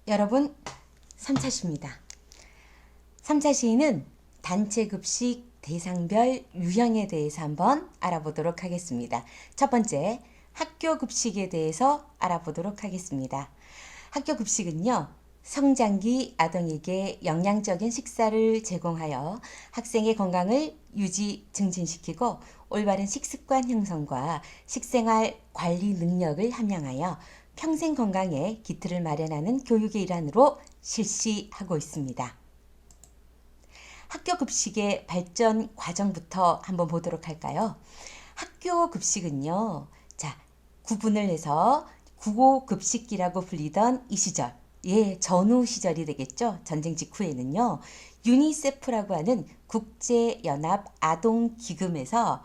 여러분, 3차 시입니다. 3차 시는 단체 급식 대상별 유형에 대해서 한번 알아보도록 하겠습니다. 첫 번째, 학교 급식에 대해서 알아보도록 하겠습니다. 학교 급식은요, 성장기 아동에게 영양적인 식사를 제공하여 학생의 건강을 유지 증진시키고 올바른 식습관 형성과 식생활 관리 능력을 함양하여 평생 건강에 기틀을 마련하는 교육의 일환으로 실시하고 있습니다. 학교 급식의 발전 과정부터 한번 보도록 할까요? 학교 급식은요, 자, 구분을 해서 국오 급식기라고 불리던 이 시절, 전후 시절이 되겠죠. 전쟁 직후에는요, 유니세프라고 하는 국제연합 아동기금에서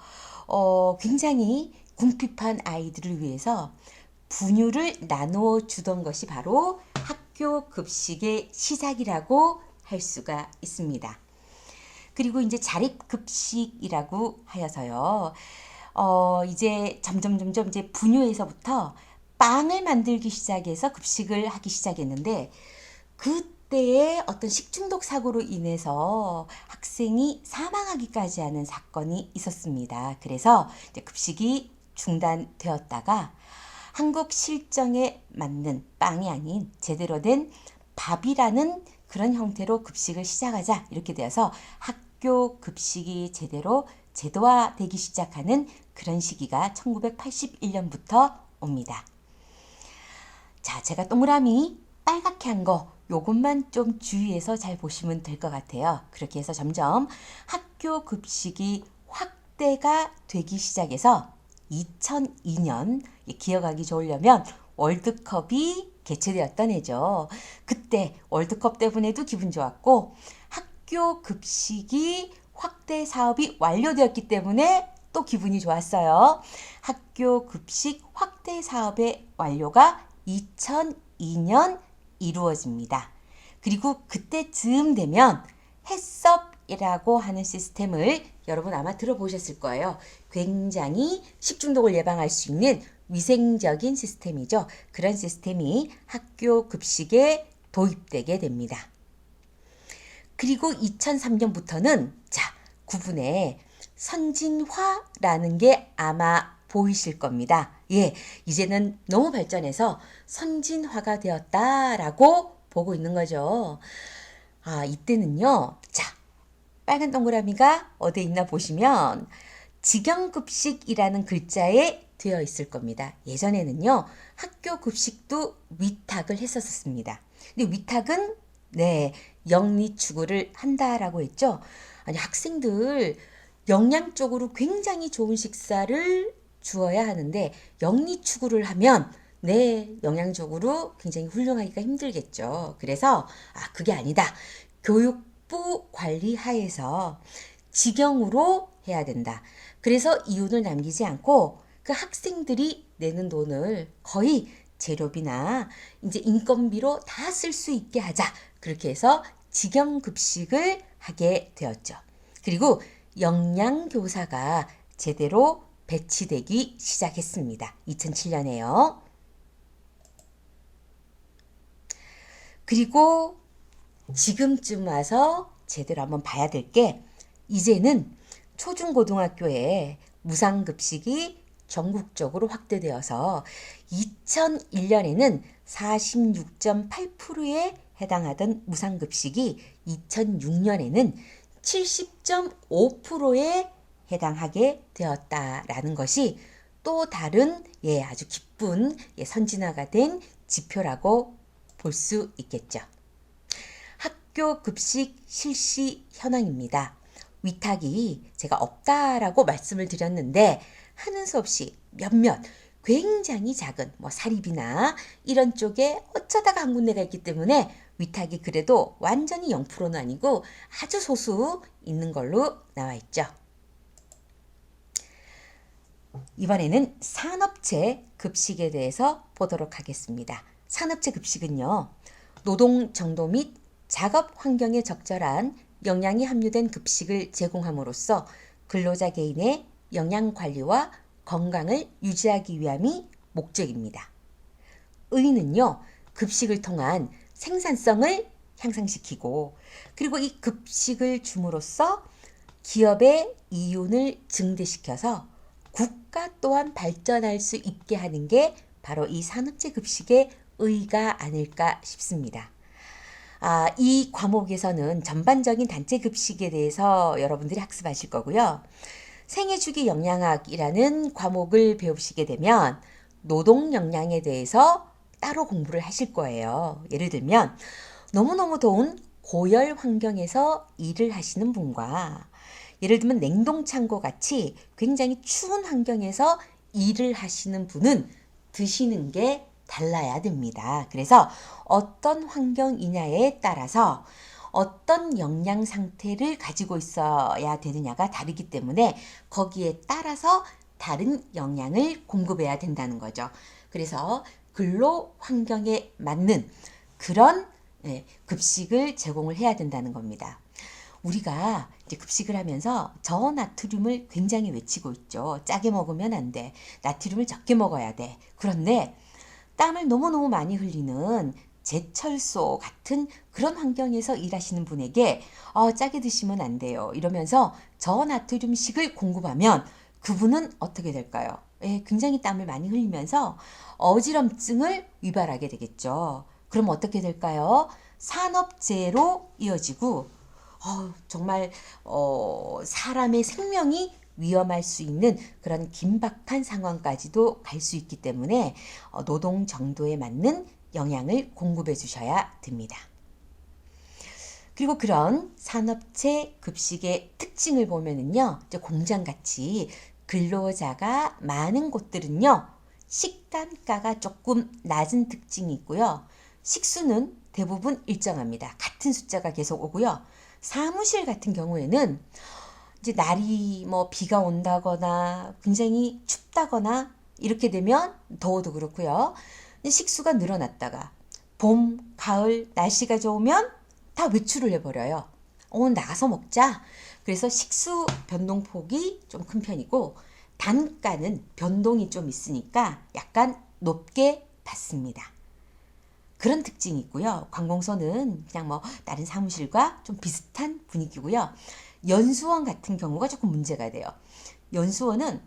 굉장히 궁핍한 아이들을 위해서 분유를 나누어 주던 것이 바로 학교 급식의 시작이라고 할 수가 있습니다. 그리고 이제 자립급식이라고 하여서요. 이제 점점 이제 분유에서부터 빵을 만들기 시작해서 급식을 하기 시작했는데 그때의 어떤 식중독 사고로 인해서 학생이 사망하기까지 하는 사건이 있었습니다. 그래서 이제 급식이 중단되었다가 한국 실정에 맞는 빵이 아닌 제대로 된 밥이라는 그런 형태로 급식을 시작하자 이렇게 되어서 학교 급식이 제대로 제도화되기 시작하는 그런 시기가 1981년부터 옵니다. 자, 제가 동그라미 빨갛게 한 거 요것만 좀 주의해서 잘 보시면 될 것 같아요. 그렇게 해서 점점 학교 급식이 확대가 되기 시작해서 2002년 기억하기 좋으려면 월드컵이 개최되었던 해죠. 그때 월드컵 때문에도 기분 좋았고 학교 급식이 확대 사업이 완료되었기 때문에 또 기분이 좋았어요. 학교 급식 확대 사업의 완료가 2002년 이루어집니다. 그리고 그때쯤 되면 해썹이라고 하는 시스템을 여러분 아마 들어보셨을 거예요. 굉장히 식중독을 예방할 수 있는 위생적인 시스템이죠. 그런 시스템이 학교 급식에 도입되게 됩니다. 그리고 2003년부터는 구분에 선진화라는 게 아마 보이실 겁니다. 이제는 너무 발전해서 선진화가 되었다라고 보고 있는 거죠. 이때는요. 빨간 동그라미가 어디에 있나 보시면 직영급식이라는 글자에 되어 있을 겁니다. 예전에는요. 학교 급식도 위탁을 했었습니다. 근데 위탁은 영리추구를 한다라고 했죠. 아니 학생들 영양적으로 굉장히 좋은 식사를 주어야 하는데 영리추구를 하면 영양적으로 굉장히 훌륭하기가 힘들겠죠. 그래서 그게 아니다. 교육부 관리 하에서 직영으로 해야 된다. 그래서 이윤을 남기지 않고 그 학생들이 내는 돈을 거의 재료비나 이제 인건비로 다 쓸 수 있게 하자. 그렇게 해서 직영급식을 하게 되었죠. 그리고 영양교사가 제대로 배치되기 시작했습니다. 2007년에요. 그리고 지금쯤 와서 제대로 한번 봐야 될 게 이제는 초중고등학교에 무상급식이 전국적으로 확대되어서 2001년에는 46.8%에 해당하던 무상급식이 2006년에는 70.5%에 해당하게 되었다라는 것이 또 다른 아주 기쁜 선진화가 된 지표라고 볼 수 있겠죠. 학교 급식 실시 현황입니다. 위탁이 제가 없다라고 말씀을 드렸는데 하는 수 없이 몇몇 굉장히 작은 사립이나 이런 쪽에 어쩌다가 한 군데가 있기 때문에 위탁이 그래도 완전히 0%는 아니고 아주 소수 있는 걸로 나와 있죠. 이번에는 산업체 급식에 대해서 보도록 하겠습니다. 산업체 급식은요. 노동 정도 및 작업 환경에 적절한 영양이 함유된 급식을 제공함으로써 근로자 개인의 영양 관리와 건강을 유지하기 위함이 목적입니다. 의는요. 급식을 통한 생산성을 향상시키고 그리고 이 급식을 줌으로써 기업의 이윤을 증대시켜서 국가 또한 발전할 수 있게 하는 게 바로 이 산업체 급식의 의의가 아닐까 싶습니다. 이 과목에서는 전반적인 단체 급식에 대해서 여러분들이 학습하실 거고요. 생애주기 영양학이라는 과목을 배우시게 되면 노동 영양에 대해서 따로 공부를 하실 거예요. 예를 들면 너무너무 더운 고열 환경에서 일을 하시는 분과 예를 들면 냉동창고 같이 굉장히 추운 환경에서 일을 하시는 분은 드시는 게 달라야 됩니다. 그래서 어떤 환경이냐에 따라서 어떤 영양 상태를 가지고 있어야 되느냐가 다르기 때문에 거기에 따라서 다른 영양을 공급해야 된다는 거죠. 그래서 근로 환경에 맞는 그런 급식을 제공을 해야 된다는 겁니다. 우리가 이제 급식을 하면서 저나트륨을 굉장히 외치고 있죠. 짜게 먹으면 안 돼. 나트륨을 적게 먹어야 돼. 그런데 땀을 너무너무 많이 흘리는 제철소 같은 그런 환경에서 일하시는 분에게 짜게 드시면 안 돼요. 이러면서 저나트륨식을 공급하면 그분은 어떻게 될까요? 굉장히 땀을 많이 흘리면서 어지럼증을 유발하게 되겠죠. 그럼 어떻게 될까요? 산업재해로 이어지고 정말 사람의 생명이 위험할 수 있는 그런 긴박한 상황까지도 갈 수 있기 때문에 노동 정도에 맞는 영양을 공급해 주셔야 됩니다. 그리고 그런 산업체 급식의 특징을 보면은요, 공장같이 근로자가 많은 곳들은요, 식단가가 조금 낮은 특징이 있고요. 식수는 대부분 일정합니다. 같은 숫자가 계속 오고요. 사무실 같은 경우에는 이제 날이 비가 온다거나 굉장히 춥다거나 이렇게 되면 더워도 그렇고요. 식수가 늘어났다가 봄, 가을 날씨가 좋으면 다 외출을 해버려요. 오늘 나가서 먹자. 그래서 식수 변동폭이 좀 큰 편이고 단가는 변동이 좀 있으니까 약간 높게 받습니다. 그런 특징이 있고요. 관공서는 그냥 다른 사무실과 좀 비슷한 분위기고요. 연수원 같은 경우가 조금 문제가 돼요. 연수원은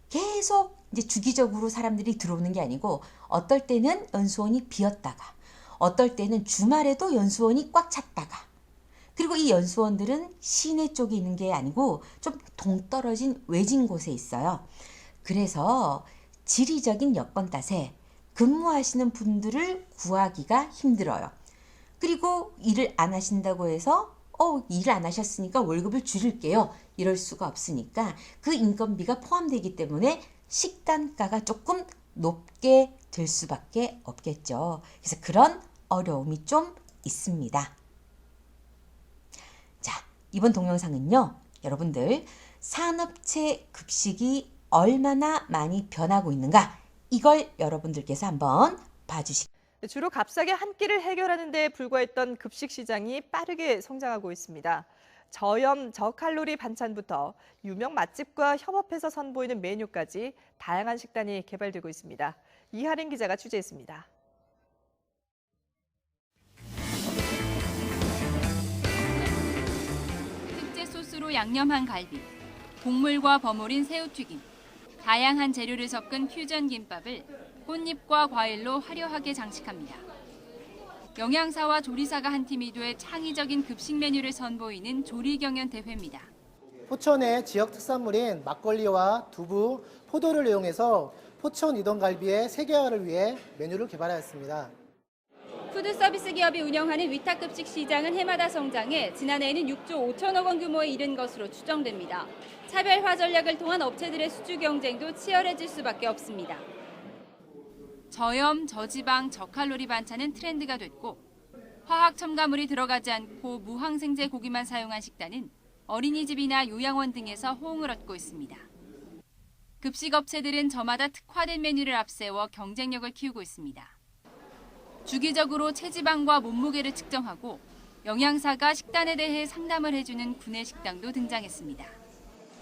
계속 이제 주기적으로 사람들이 들어오는 게 아니고 어떨 때는 연수원이 비었다가 어떨 때는 주말에도 연수원이 꽉 찼다가 그리고 이 연수원들은 시내 쪽에 있는 게 아니고 좀 동떨어진 외진 곳에 있어요. 그래서 지리적인 여건 탓에 근무하시는 분들을 구하기가 힘들어요. 그리고 일을 안 하신다고 해서 일을 안 하셨으니까 월급을 줄일게요. 이럴 수가 없으니까 그 인건비가 포함되기 때문에 식단가가 조금 높게 될 수밖에 없겠죠. 그래서 그런 어려움이 좀 있습니다. 자, 이번 동영상은요. 여러분들 산업체 급식이 얼마나 많이 변하고 있는가 이걸 여러분들께서 한번 봐주시기 주로 값싸게 한 끼를 해결하는 데 불과했던 급식 시장이 빠르게 성장하고 있습니다. 저염, 저칼로리 반찬부터 유명 맛집과 협업해서 선보이는 메뉴까지 다양한 식단이 개발되고 있습니다. 이하린 기자가 취재했습니다. 특제 소스로 양념한 갈비, 곡물과 버무린 새우튀김, 다양한 재료를 섞은 퓨전 김밥을 꽃잎과 과일로 화려하게 장식합니다. 영양사와 조리사가 한 팀이 돼 창의적인 급식 메뉴를 선보이는 조리경연 대회입니다. 포천의 지역 특산물인 막걸리와 두부, 포도를 이용해서 포천 이동갈비의 세계화를 위해 메뉴를 개발하였습니다. 푸드서비스 기업이 운영하는 위탁급식 시장은 해마다 성장해 지난해에는 6조 5천억 원 규모에 이른 것으로 추정됩니다. 차별화 전략을 통한 업체들의 수주 경쟁도 치열해질 수밖에 없습니다. 저염, 저지방, 저칼로리 반찬은 트렌드가 됐고 화학 첨가물이 들어가지 않고 무항생제 고기만 사용한 식단은 어린이집이나 요양원 등에서 호응을 얻고 있습니다. 급식 업체들은 저마다 특화된 메뉴를 앞세워 경쟁력을 키우고 있습니다. 주기적으로 체지방과 몸무게를 측정하고 영양사가 식단에 대해 상담을 해주는 구내식당도 등장했습니다.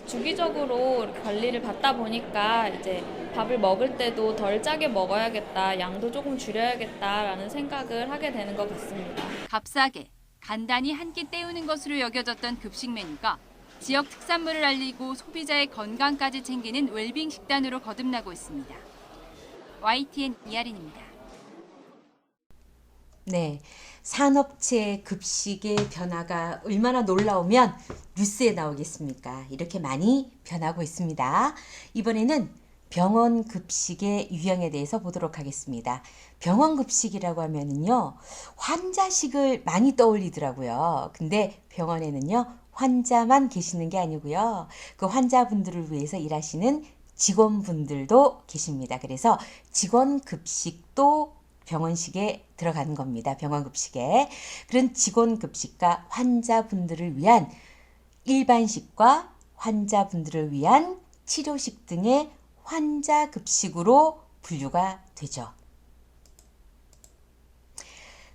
주기적으로 이렇게 관리를 받다 보니까 이제 밥을 먹을 때도 덜 짜게 먹어야겠다, 양도 조금 줄여야겠다라는 생각을 하게 되는 것 같습니다. 값싸게, 간단히 한 끼 때우는 것으로 여겨졌던 급식 메뉴가 지역 특산물을 알리고 소비자의 건강까지 챙기는 웰빙 식단으로 거듭나고 있습니다. YTN 이하린입니다. 네, 산업체 급식의 변화가 얼마나 놀라우면 뉴스에 나오겠습니까? 이렇게 많이 변하고 있습니다. 이번에는 병원 급식의 유형에 대해서 보도록 하겠습니다. 병원 급식이라고 하면은요, 환자식을 많이 떠올리더라고요. 근데 병원에는요, 환자만 계시는 게 아니고요. 그 환자분들을 위해서 일하시는 직원분들도 계십니다. 그래서 직원 급식도 병원식에 들어가는 겁니다. 병원 급식에. 그런 직원 급식과 환자분들을 위한 일반식과 환자분들을 위한 치료식 등의 환자 급식으로 분류가 되죠.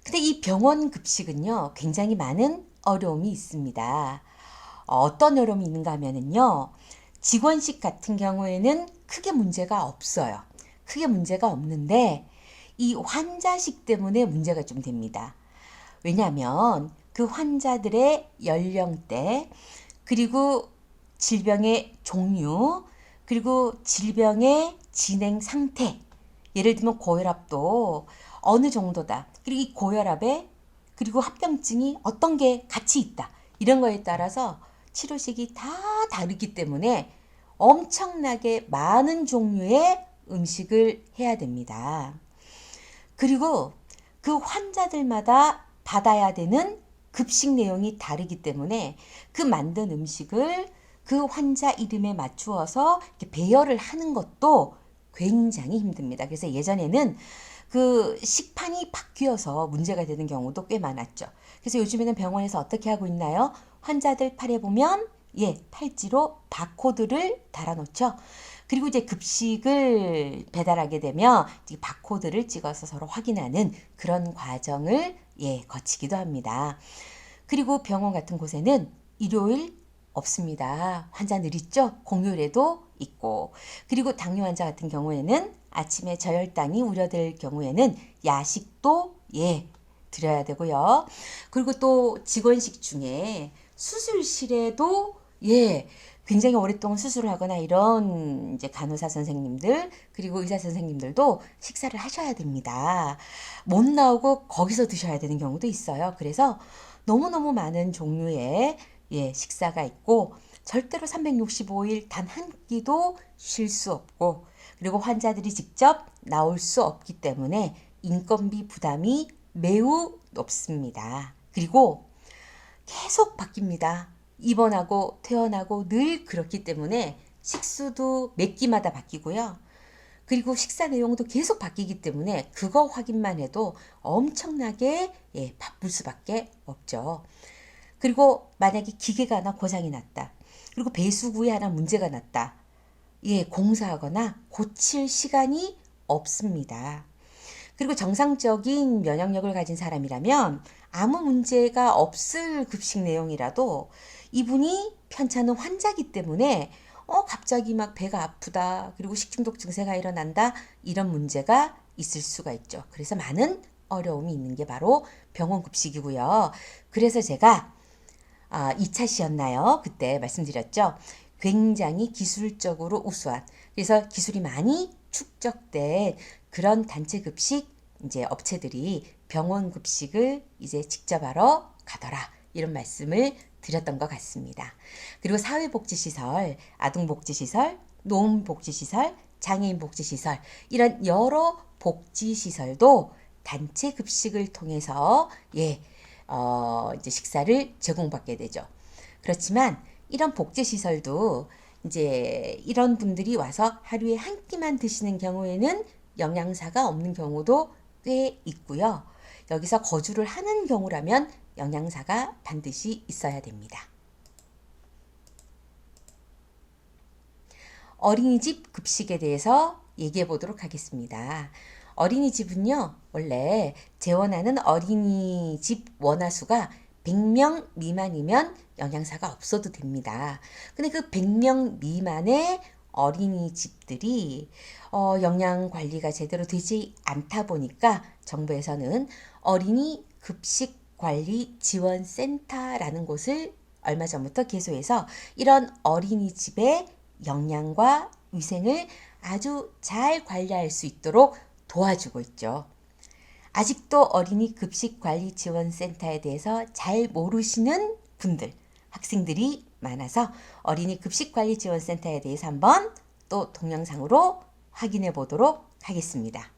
근데 이 병원 급식은요, 굉장히 많은 어려움이 있습니다. 어떤 어려움이 있는가 하면은요, 직원식 같은 경우에는 크게 문제가 없어요. 크게 문제가 없는데, 이 환자식 때문에 문제가 좀 됩니다. 왜냐하면 그 환자들의 연령대, 그리고 질병의 종류, 그리고 질병의 진행 상태, 예를 들면 고혈압도 어느 정도다. 그리고 이 고혈압에 그리고 합병증이 어떤 게 같이 있다. 이런 거에 따라서 치료식이 다 다르기 때문에 엄청나게 많은 종류의 음식을 해야 됩니다. 그리고 그 환자들마다 받아야 되는 급식 내용이 다르기 때문에 그 만든 음식을 그 환자 이름에 맞추어서 이렇게 배열을 하는 것도 굉장히 힘듭니다. 그래서 예전에는 그 식판이 바뀌어서 문제가 되는 경우도 꽤 많았죠. 그래서 요즘에는 병원에서 어떻게 하고 있나요? 환자들 팔에 보면 팔찌로 바코드를 달아놓죠. 그리고 이제 급식을 배달하게 되면 이 바코드를 찍어서 서로 확인하는 그런 과정을 거치기도 합니다. 그리고 병원 같은 곳에는 일요일 없습니다. 환자 늘 있죠? 공휴일에도 있고. 그리고 당뇨 환자 같은 경우에는 아침에 저혈당이 우려될 경우에는 야식도 드려야 되고요. 그리고 또 직원식 중에 수술실에도 굉장히 오랫동안 수술을 하거나 이런 이제 간호사 선생님들 그리고 의사 선생님들도 식사를 하셔야 됩니다. 못 나오고 거기서 드셔야 되는 경우도 있어요. 그래서 너무너무 많은 종류의 식사가 있고 절대로 365일 단 한 끼도 쉴 수 없고 그리고 환자들이 직접 나올 수 없기 때문에 인건비 부담이 매우 높습니다. 그리고 계속 바뀝니다. 입원하고 퇴원하고 늘 그렇기 때문에 식수도 몇 끼마다 바뀌고요. 그리고 식사 내용도 계속 바뀌기 때문에 그거 확인만 해도 엄청나게 바쁠 수밖에 없죠. 그리고 만약에 기계가 하나 고장이 났다. 그리고 배수구에 하나 문제가 났다. 공사하거나 고칠 시간이 없습니다. 그리고 정상적인 면역력을 가진 사람이라면 아무 문제가 없을 급식 내용이라도 이분이 편찮은 환자이기 때문에 갑자기 막 배가 아프다. 그리고 식중독 증세가 일어난다. 이런 문제가 있을 수가 있죠. 그래서 많은 어려움이 있는 게 바로 병원 급식이고요. 그래서 제가 2차 시였나요? 그때 말씀드렸죠. 굉장히 기술적으로 우수한 그래서 기술이 많이 축적된 그런 단체 급식 이제 업체들이 병원 급식을 이제 직접 하러 가더라. 이런 말씀을 드렸던 것 같습니다. 그리고 사회복지시설, 아동복지시설, 노인복지시설, 장애인복지시설 이런 여러 복지시설도 단체 급식을 통해서 이제 식사를 제공받게 되죠. 그렇지만 이런 복지시설도 이제 이런 분들이 와서 하루에 한 끼만 드시는 경우에는 영양사가 없는 경우도 꽤 있고요. 여기서 거주를 하는 경우라면 영양사가 반드시 있어야 됩니다. 어린이집 급식에 대해서 얘기해 보도록 하겠습니다. 어린이집은요, 원래 재원하는 어린이집 원화수가 100명 미만이면 영양사가 없어도 됩니다. 근데 그 100명 미만의 어린이집들이 영양 관리가 제대로 되지 않다 보니까 정부에서는 어린이 급식 관리 지원센터라는 곳을 얼마 전부터 개소해서 이런 어린이집의 영양과 위생을 아주 잘 관리할 수 있도록 도와주고 있죠. 아직도 어린이 급식 관리 지원센터에 대해서 잘 모르시는 분들, 학생들이 많아서 어린이 급식 관리 지원센터에 대해서 한번 또 동영상으로 확인해 보도록 하겠습니다.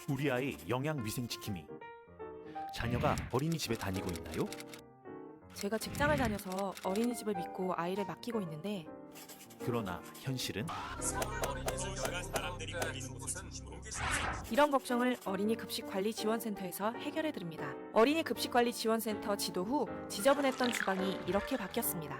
우리 아이 영양 위생 지킴이. 자녀가 어린이집에 다니고 있나요? 제가 직장을 다녀서 어린이집을 믿고 아이를 맡기고 있는데 그러나 현실은 이런 걱정을 어린이 급식관리지원센터에서 해결해 드립니다. 어린이 급식관리지원센터 지도 후 지저분했던 주방이 이렇게 바뀌었습니다.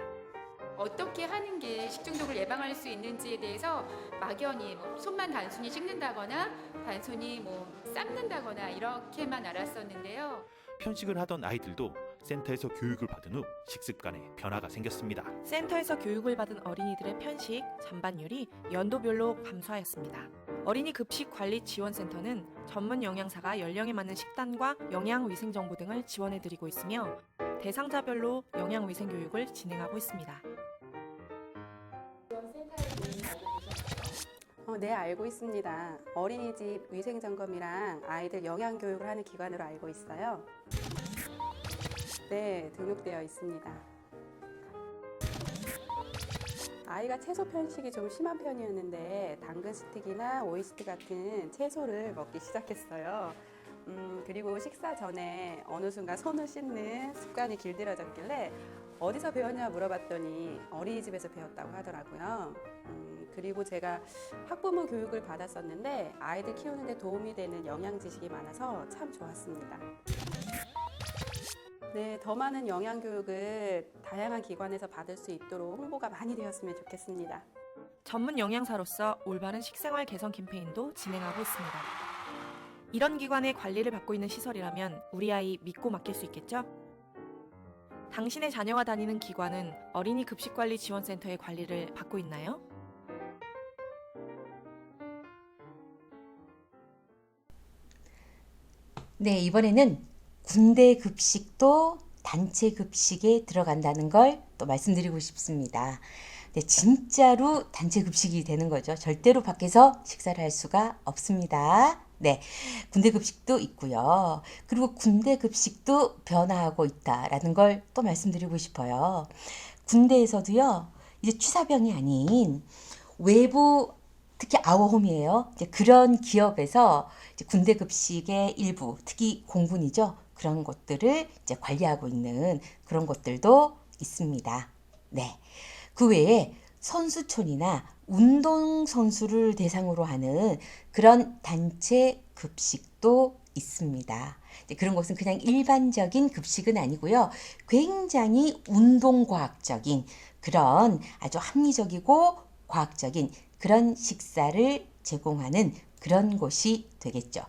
어떻게 하는 게 식중독을 예방할 수 있는지에 대해서 막연히 손만 단순히 씻는다거나 단순히 삶는다거나 이렇게만 알았었는데요. 편식을 하던 아이들도 센터에서 교육을 받은 후 식습관에 변화가 생겼습니다. 센터에서 교육을 받은 어린이들의 편식, 잔반율이 연도별로 감소하였습니다. 어린이 급식관리지원센터는 전문 영양사가 연령에 맞는 식단과 영양위생 정보 등을 지원해드리고 있으며 대상자별로 영양위생 교육을 진행하고 있습니다. 네, 알고 있습니다. 어린이집 위생점검이랑 아이들 영양교육을 하는 기관으로 알고 있어요. 네, 등록되어 있습니다. 아이가 채소 편식이 좀 심한 편이었는데 당근 스틱이나 오이스트 같은 채소를 먹기 시작했어요. 그리고 식사 전에 어느 순간 손을 씻는 습관이 길들여졌길래 어디서 배웠냐 물어봤더니 어린이집에서 배웠다고 하더라고요. 그리고 제가 학부모 교육을 받았었는데 아이들 키우는데 도움이 되는 영양 지식이 많아서 참 좋았습니다. 네, 더 많은 영양 교육을 다양한 기관에서 받을 수 있도록 홍보가 많이 되었으면 좋겠습니다. 전문 영양사로서 올바른 식생활 개선 캠페인도 진행하고 있습니다. 이런 기관의 관리를 받고 있는 시설이라면 우리 아이 믿고 맡길 수 있겠죠? 당신의 자녀가 다니는 기관은 어린이 급식관리지원센터의 관리를 받고 있나요? 네, 이번에는 군대 급식도 단체 급식에 들어간다는 걸 또 말씀드리고 싶습니다. 네, 진짜로 단체 급식이 되는 거죠. 절대로 밖에서 식사를 할 수가 없습니다. 네, 군대 급식도 있고요. 그리고 군대 급식도 변화하고 있다라는 걸 또 말씀드리고 싶어요. 군대에서도요, 이제 취사병이 아닌 외부, 특히 아워홈이에요. 이제 그런 기업에서 이제 군대 급식의 일부, 특히 공군이죠. 그런 것들을 이제 관리하고 있는 그런 것들도 있습니다. 네. 그 외에 선수촌이나 운동선수를 대상으로 하는 그런 단체 급식도 있습니다. 그런 것은 그냥 일반적인 급식은 아니고요. 굉장히 운동과학적인 그런 아주 합리적이고 과학적인 그런 식사를 제공하는 그런 곳이 되겠죠.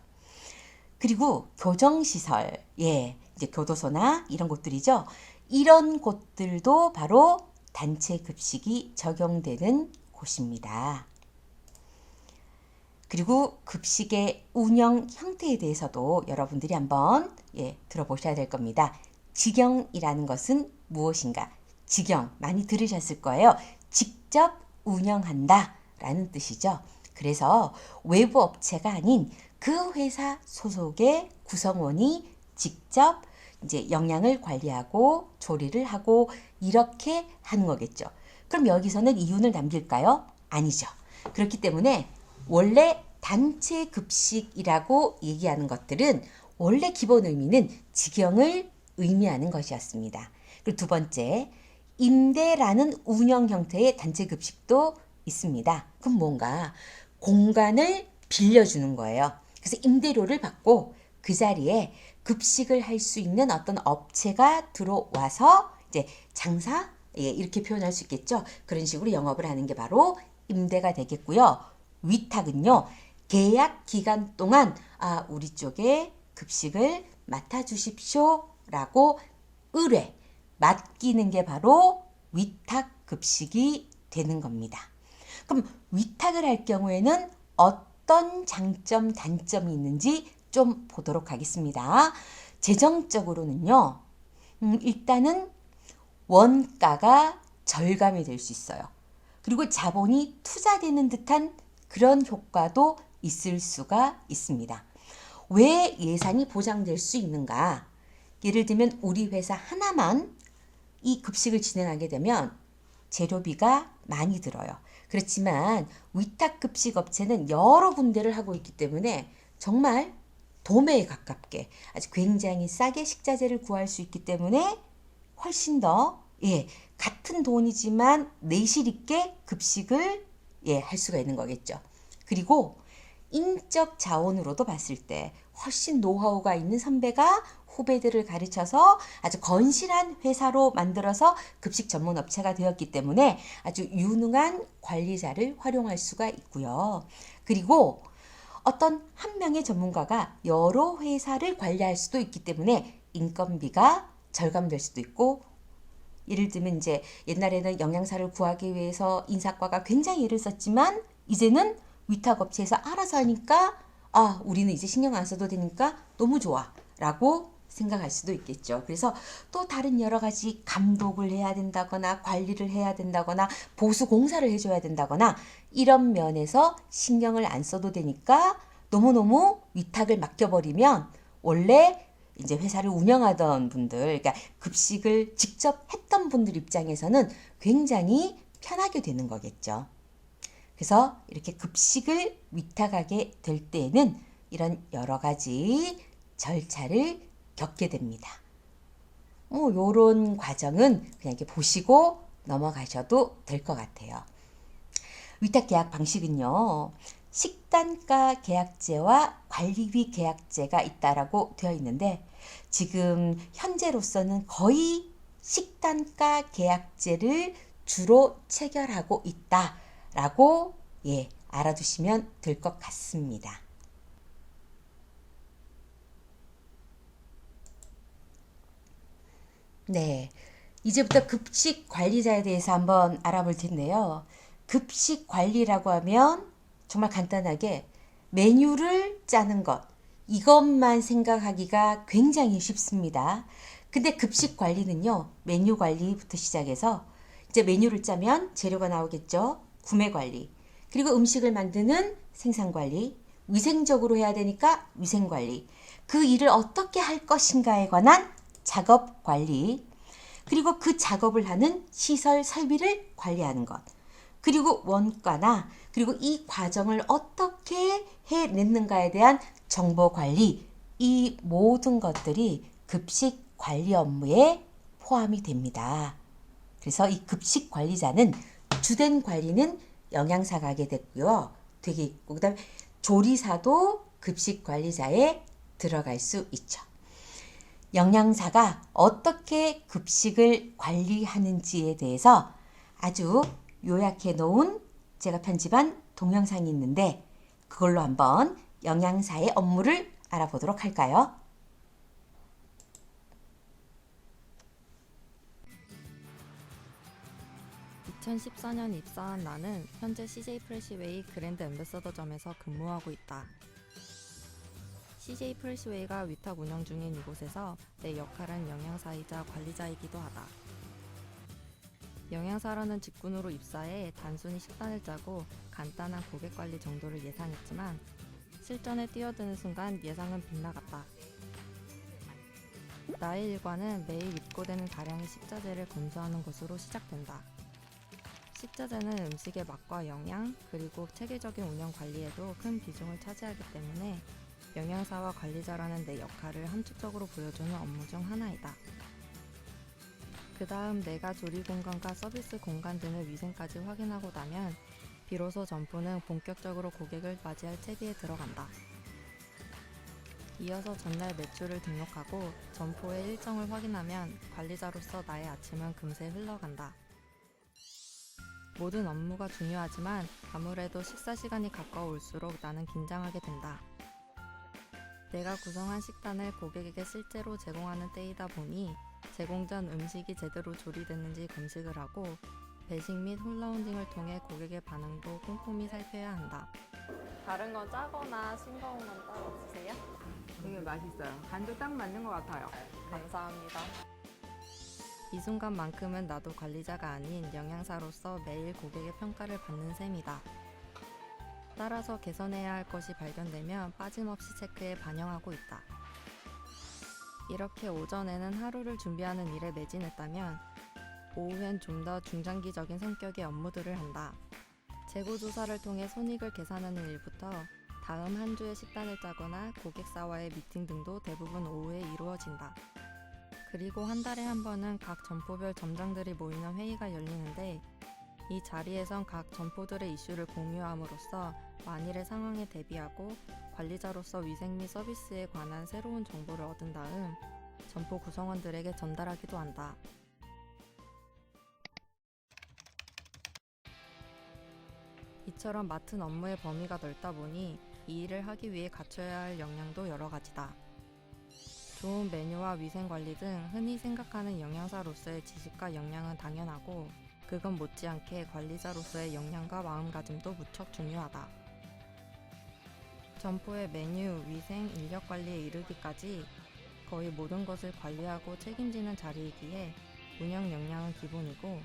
그리고 교정시설, 예, 이제 교도소나 이런 곳들이죠. 이런 곳들도 바로 단체 급식이 적용되는 곳입니다. 그리고 급식의 운영 형태에 대해서도 여러분들이 한번 들어보셔야 될 겁니다. 직영이라는 것은 무엇인가? 직영, 많이 들으셨을 거예요. 직접 운영한다 라는 뜻이죠. 그래서 외부 업체가 아닌 그 회사 소속의 구성원이 직접 이제 영양을 관리하고 조리를 하고 이렇게 하는 거겠죠. 그럼 여기서는 이윤을 남길까요? 아니죠. 그렇기 때문에 원래 단체 급식이라고 얘기하는 것들은 원래 기본 의미는 직영을 의미하는 것이었습니다. 그리고 두 번째, 임대라는 운영 형태의 단체 급식도 있습니다. 그럼 뭔가 공간을 빌려주는 거예요. 그래서 임대료를 받고 그 자리에 급식을 할 수 있는 어떤 업체가 들어와서 이제 장사, 이렇게 표현할 수 있겠죠. 그런 식으로 영업을 하는 게 바로 임대가 되겠고요. 위탁은요, 계약 기간 동안 우리 쪽에 급식을 맡아주십시오 라고 의뢰, 맡기는 게 바로 위탁급식이 되는 겁니다. 그럼 위탁을 할 경우에는 어떤 장점, 단점이 있는지 좀 보도록 하겠습니다. 재정적으로는요, 일단은 원가가 절감이 될 수 있어요. 그리고 자본이 투자되는 듯한 그런 효과도 있을 수가 있습니다. 왜 예산이 보장될 수 있는가? 예를 들면 우리 회사 하나만 이 급식을 진행하게 되면 재료비가 많이 들어요. 그렇지만 위탁급식 업체는 여러 군데를 하고 있기 때문에 정말 도매에 가깝게 아주 굉장히 싸게 식자재를 구할 수 있기 때문에 훨씬 더 같은 돈이지만 내실 있게 급식을 할 수가 있는 거겠죠. 그리고 인적 자원으로도 봤을 때 훨씬 노하우가 있는 선배가 후배들을 가르쳐서 아주 건실한 회사로 만들어서 급식 전문 업체가 되었기 때문에 아주 유능한 관리자를 활용할 수가 있고요. 그리고 어떤 한 명의 전문가가 여러 회사를 관리할 수도 있기 때문에 인건비가 절감될 수도 있고, 예를 들면 이제 옛날에는 영양사를 구하기 위해서 인사과가 굉장히 애를 썼지만 이제는 위탁업체에서 알아서 하니까 우리는 이제 신경 안 써도 되니까 너무 좋아 라고 생각할 수도 있겠죠. 그래서 또 다른 여러 가지 감독을 해야 된다거나 관리를 해야 된다거나 보수 공사를 해줘야 된다거나 이런 면에서 신경을 안 써도 되니까 너무너무 위탁을 맡겨버리면 원래 이제 회사를 운영하던 분들, 그러니까 급식을 직접 했던 분들 입장에서는 굉장히 편하게 되는 거겠죠. 그래서 이렇게 급식을 위탁하게 될 때에는 이런 여러 가지 절차를 겪게 됩니다. 요런 과정은 그냥 이렇게 보시고 넘어가셔도 될 것 같아요. 위탁 계약 방식은요, 식단가 계약제와 관리비 계약제가 있다라고 되어 있는데 지금 현재로서는 거의 식단가 계약제를 주로 체결하고 있다라고 알아두시면 될 것 같습니다. 네, 이제부터 급식 관리자에 대해서 한번 알아볼 텐데요. 급식 관리라고 하면 정말 간단하게 메뉴를 짜는 것, 이것만 생각하기가 굉장히 쉽습니다. 근데 급식 관리는요, 메뉴 관리부터 시작해서 이제 메뉴를 짜면 재료가 나오겠죠. 구매 관리, 그리고 음식을 만드는 생산 관리, 위생적으로 해야 되니까 위생 관리, 그 일을 어떻게 할 것인가에 관한 작업 관리, 그리고 그 작업을 하는 시설 설비를 관리하는 것, 그리고 원가나 그리고 이 과정을 어떻게 해냈는가에 대한 정보 관리, 이 모든 것들이 급식 관리 업무에 포함이 됩니다. 그래서 이 급식 관리자는 주된 관리는 영양사가 하게 됐고요. 되게 있고, 그다음에 조리사도 급식 관리자에 들어갈 수 있죠. 영양사가 어떻게 급식을 관리하는지에 대해서 아주 요약해 놓은 제가 편집한 동영상이 있는데 그걸로 한번 영양사의 업무를 알아보도록 할까요? (2014년) 입사한 나는 현재 CJ 프레시웨이 그랜드 앰베서더점에서 근무하고 있다. CJ 프레시웨이가 위탁 운영 중인 이곳에서 내 역할은 영양사이자 관리자이기도 하다. 영양사라는 직군으로 입사해 단순히 식단을 짜고 간단한 고객 관리 정도를 예상했지만 실전에 뛰어드는 순간 예상은 빗나갔다. 나의 일과는 매일 입고되는 다량의 식자재를 검수하는 것으로 시작된다. 식자재는 음식의 맛과 영양, 그리고 체계적인 운영 관리에도 큰 비중을 차지하기 때문에 영양사와 관리자라는 내 역할을 함축적으로 보여주는 업무 중 하나이다. 그 다음 내가 조리 공간과 서비스 공간 등의 위생까지 확인하고 나면 비로소 점포는 본격적으로 고객을 맞이할 채비에 들어간다. 이어서 전날 매출을 등록하고 점포의 일정을 확인하면 관리자로서 나의 아침은 금세 흘러간다. 모든 업무가 중요하지만 아무래도 식사 시간이 가까워올수록 나는 긴장하게 된다. 내가 구성한 식단을 고객에게 실제로 제공하는 때이다 보니 제공 전 음식이 제대로 조리됐는지 검식을 하고 배식 및 홀라운딩을 통해 고객의 반응도 꼼꼼히 살펴야 한다. 다른 건 짜거나 싱거운 건 따로 없으세요? 되게 맛있어요. 간도 딱 맞는 것 같아요. 감사합니다. 이 순간만큼은 나도 관리자가 아닌 영양사로서 매일 고객의 평가를 받는 셈이다. 따라서 개선해야 할 것이 발견되면 빠짐없이 체크에 반영하고 있다. 이렇게 오전에는 하루를 준비하는 일에 매진했다면 오후엔 좀 더 중장기적인 성격의 업무들을 한다. 재고조사를 통해 손익을 계산하는 일부터 다음 한 주의 식단을 짜거나 고객사와의 미팅 등도 대부분 오후에 이루어진다. 그리고 한 달에 한 번은 각 점포별 점장들이 모이는 회의가 열리는데 이 자리에선 각 점포들의 이슈를 공유함으로써 만일의 상황에 대비하고 관리자로서 위생 및 서비스에 관한 새로운 정보를 얻은 다음 점포 구성원들에게 전달하기도 한다. 이처럼 맡은 업무의 범위가 넓다 보니 이 일을 하기 위해 갖춰야 할 역량도 여러 가지다. 좋은 메뉴와 위생관리 등 흔히 생각하는 영양사로서의 지식과 역량은 당연하고 그건 못지않게 관리자로서의 역량과 마음가짐도 무척 중요하다. 점포의 메뉴, 위생, 인력관리에 이르기까지 거의 모든 것을 관리하고 책임지는 자리이기에 운영 역량은 기본이고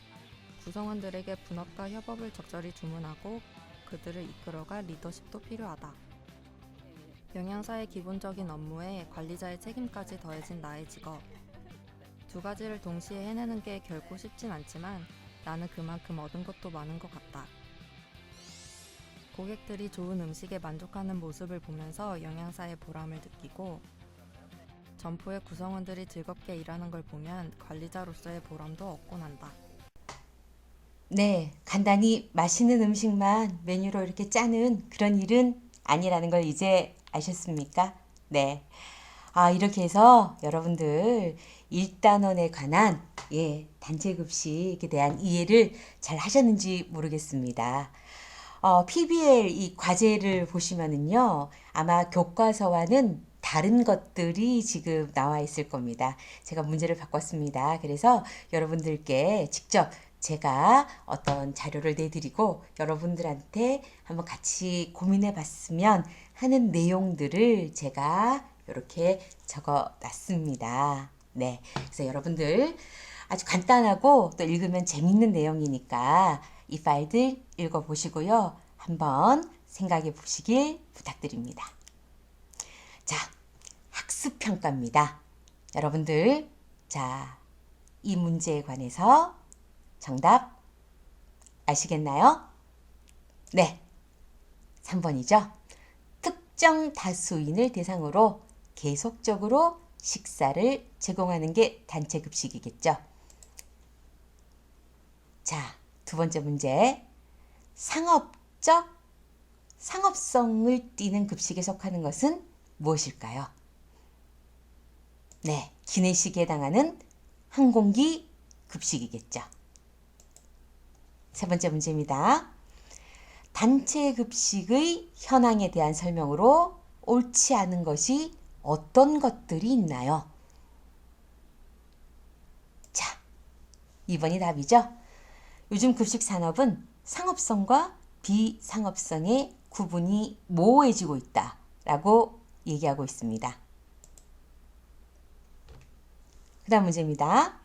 구성원들에게 분업과 협업을 적절히 주문하고 그들을 이끌어갈 리더십도 필요하다. 영양사의 기본적인 업무에 관리자의 책임까지 더해진 나의 직업. 두 가지를 동시에 해내는 게 결코 쉽진 않지만 나는 그만큼 얻은 것도 많은 것 같다. 고객들이 좋은 음식에 만족하는 모습을 보면서 영양사의 보람을 느끼고 점포의 구성원들이 즐겁게 일하는 걸 보면 관리자로서의 보람도 얻곤 한다. 네, 간단히 맛있는 음식만 메뉴로 이렇게 짜는 그런 일은 아니라는 걸 이제 아셨습니까? 네. 이렇게 해서 여러분들 1단원에 관한 단체 급식에 대한 이해를 잘 하셨는지 모르겠습니다. PBL 이 과제를 보시면은요, 아마 교과서와는 다른 것들이 지금 나와 있을 겁니다. 제가 문제를 바꿨습니다. 그래서 여러분들께 직접 제가 어떤 자료를 내드리고 여러분들한테 한번 같이 고민해 봤으면 하는 내용들을 제가 이렇게 적어 놨습니다. 네. 그래서 여러분들 아주 간단하고 또 읽으면 재밌는 내용이니까 이 파일들 읽어보시고요. 한번 생각해 보시길 부탁드립니다. 자, 학습평가입니다. 여러분들, 자, 이 문제에 관해서 정답 아시겠나요? 네, 3번이죠. 특정 다수인을 대상으로 계속적으로 식사를 제공하는 게 단체 급식이겠죠. 자, 두 번째 문제. 상업성을 띠는 급식에 속하는 것은 무엇일까요? 네, 기내식에 해당하는 항공기 급식이겠죠. 세 번째 문제입니다. 단체 급식의 현황에 대한 설명으로 옳지 않은 것이 어떤 것들이 있나요? 자, 2번이 답이죠. 요즘 급식 산업은 상업성과 비상업성의 구분이 모호해지고 있다라고 얘기하고 있습니다. 그 다음 문제입니다.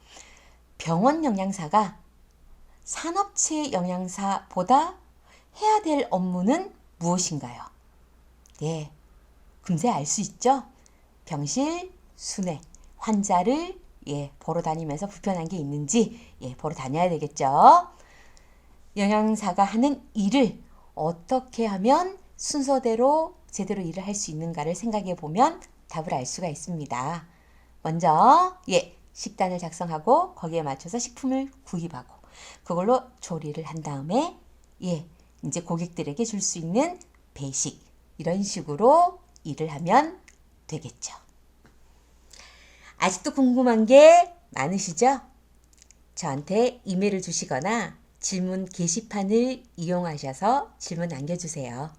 병원 영양사가 산업체 영양사보다 해야 될 업무는 무엇인가요? 네, 금세 알 수 있죠? 병실, 순회, 환자를 보러 다니면서 불편한 게 있는지 보러 다녀야 되겠죠? 영양사가 하는 일을 어떻게 하면 순서대로 제대로 일을 할 수 있는가를 생각해 보면 답을 알 수가 있습니다. 먼저 식단을 작성하고 거기에 맞춰서 식품을 구입하고 그걸로 조리를 한 다음에 이제 고객들에게 줄 수 있는 배식 이런 식으로 일을 하면 되겠죠. 아직도 궁금한 게 많으시죠? 저한테 이메일을 주시거나 질문 게시판을 이용하셔서 질문 남겨주세요.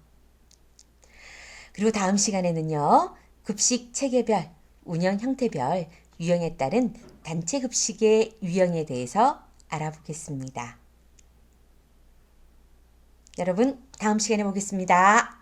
그리고 다음 시간에는요. 급식 체계별, 운영 형태별, 유형에 따른 단체 급식의 유형에 대해서 알아보겠습니다. 여러분, 다음 시간에 보겠습니다.